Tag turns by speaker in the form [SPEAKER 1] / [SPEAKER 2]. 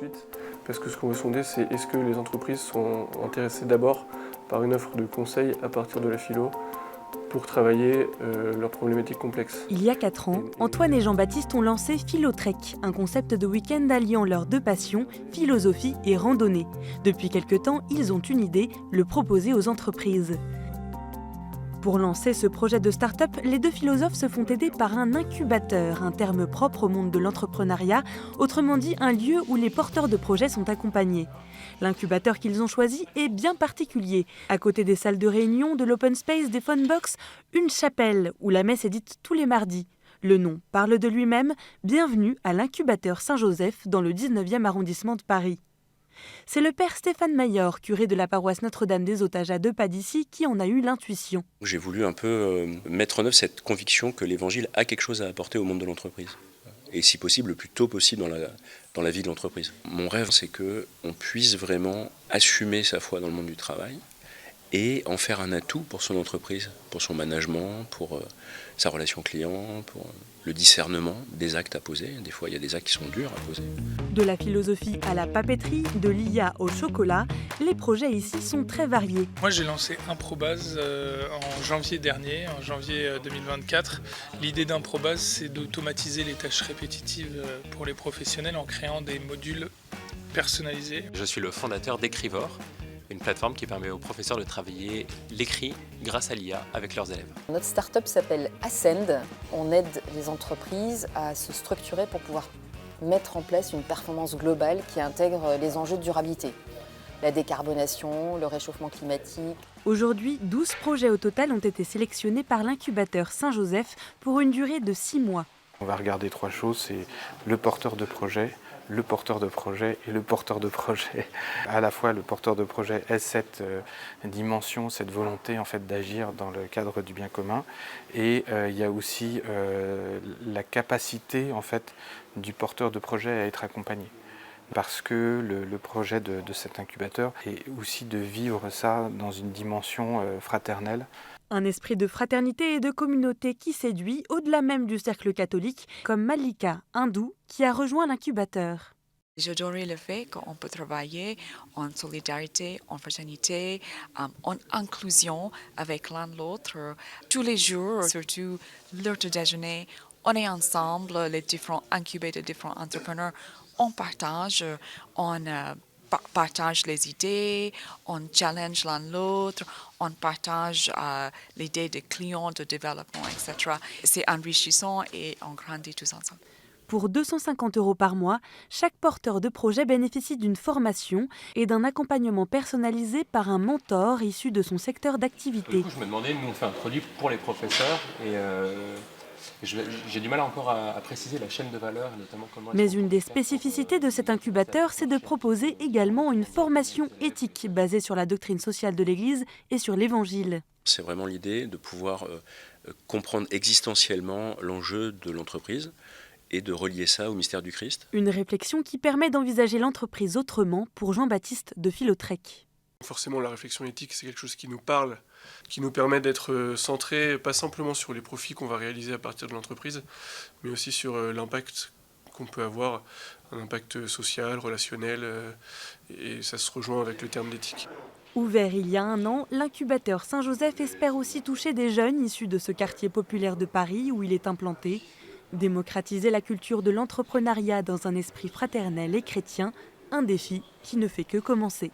[SPEAKER 1] de suite, parce que ce qu'on veut sonder, c'est est-ce que les entreprises sont intéressées d'abord par une offre de conseil à partir de la philo pour travailler leurs problématiques complexes.
[SPEAKER 2] Il y a 4 ans, Antoine et Jean-Baptiste ont lancé Philotrek, un concept de week-end alliant leurs deux passions, philosophie et randonnée. Depuis quelque temps, ils ont une idée, le proposer aux entreprises. Pour lancer ce projet de start-up, les deux philosophes se font aider par un incubateur, un terme propre au monde de l'entrepreneuriat, autrement dit un lieu où les porteurs de projets sont accompagnés. L'incubateur qu'ils ont choisi est bien particulier. À côté des salles de réunion, de l'open space, des phonebox, une chapelle où la messe est dite tous les mardis. Le nom parle de lui-même, bienvenue à l'incubateur Saint-Joseph dans le 19e arrondissement de Paris. C'est le père Stéphane Maillor, curé de la paroisse Notre-Dame des Otages à 2 pas d'ici, qui en a eu l'intuition.
[SPEAKER 3] J'ai voulu un peu mettre en œuvre cette conviction que l'évangile a quelque chose à apporter au monde de l'entreprise. Et si possible, le plus tôt possible dans la vie de l'entreprise. Mon rêve, c'est qu'on puisse vraiment assumer sa foi dans le monde du travail et en faire un atout pour son entreprise, pour son management, pour sa relation client, pour le discernement des actes à poser. Des fois, il y a des actes qui sont durs à poser.
[SPEAKER 2] De la philosophie à la papeterie, de l'IA au chocolat, les projets ici sont très variés.
[SPEAKER 4] Moi, j'ai lancé Improbase en janvier dernier, en janvier 2024. L'idée d'Improbase, c'est d'automatiser les tâches répétitives pour les professionnels en créant des modules personnalisés.
[SPEAKER 5] Je suis le fondateur d'Écrivore, une plateforme qui permet aux professeurs de travailler l'écrit grâce à l'IA avec leurs élèves.
[SPEAKER 6] Notre start-up s'appelle Ascend. On aide les entreprises à se structurer pour pouvoir mettre en place une performance globale qui intègre les enjeux de durabilité. La décarbonation, le réchauffement climatique.
[SPEAKER 2] Aujourd'hui, 12 projets au total ont été sélectionnés par l'incubateur Saint-Joseph pour une durée de 6 mois.
[SPEAKER 1] On va regarder 3 choses, c'est le porteur de projet, le porteur de projet et le porteur de projet. À la fois, le porteur de projet ait cette dimension, cette volonté en fait d'agir dans le cadre du bien commun, et il y a aussi la capacité en fait du porteur de projet à être accompagné. Parce que le projet de cet incubateur est aussi de vivre ça dans une dimension fraternelle.
[SPEAKER 2] Un esprit de fraternité et de communauté qui séduit au-delà même du cercle catholique, comme Malika, hindoue, qui a rejoint l'incubateur.
[SPEAKER 7] J'adorais le fait qu'on peut travailler en solidarité, en fraternité, en inclusion avec l'un l'autre. Tous les jours, surtout l'heure de déjeuner, on est ensemble, les différents incubateurs, différents entrepreneurs, on partage, partage les idées, on challenge l'un l'autre, on partage l'idée de clients, de développement, etc. C'est enrichissant et on grandit tous ensemble.
[SPEAKER 2] Pour 250 € par mois, chaque porteur de projet bénéficie d'une formation et d'un accompagnement personnalisé par un mentor issu de son secteur d'activité.
[SPEAKER 5] Du coup, je me demandais, nous on fait un produit pour les professeurs et j'ai du mal encore à préciser la chaîne de valeur, notamment comment...
[SPEAKER 2] Mais une des spécificités de cet incubateur, c'est de proposer également une formation éthique basée sur la doctrine sociale de l'Église et sur l'Évangile.
[SPEAKER 3] C'est vraiment l'idée de pouvoir comprendre existentiellement l'enjeu de l'entreprise et de relier ça au mystère du Christ.
[SPEAKER 2] Une réflexion qui permet d'envisager l'entreprise autrement pour Jean-Baptiste de Philotrek.
[SPEAKER 1] Forcément, la réflexion éthique, c'est quelque chose qui nous parle, qui nous permet d'être centré, pas simplement sur les profits qu'on va réaliser à partir de l'entreprise, mais aussi sur l'impact qu'on peut avoir, un impact social, relationnel, et ça se rejoint avec le terme d'éthique.
[SPEAKER 2] Ouvert il y a 1 an, l'incubateur Saint-Joseph espère aussi toucher des jeunes issus de ce quartier populaire de Paris où il est implanté. Démocratiser la culture de l'entrepreneuriat dans un esprit fraternel et chrétien, un défi qui ne fait que commencer.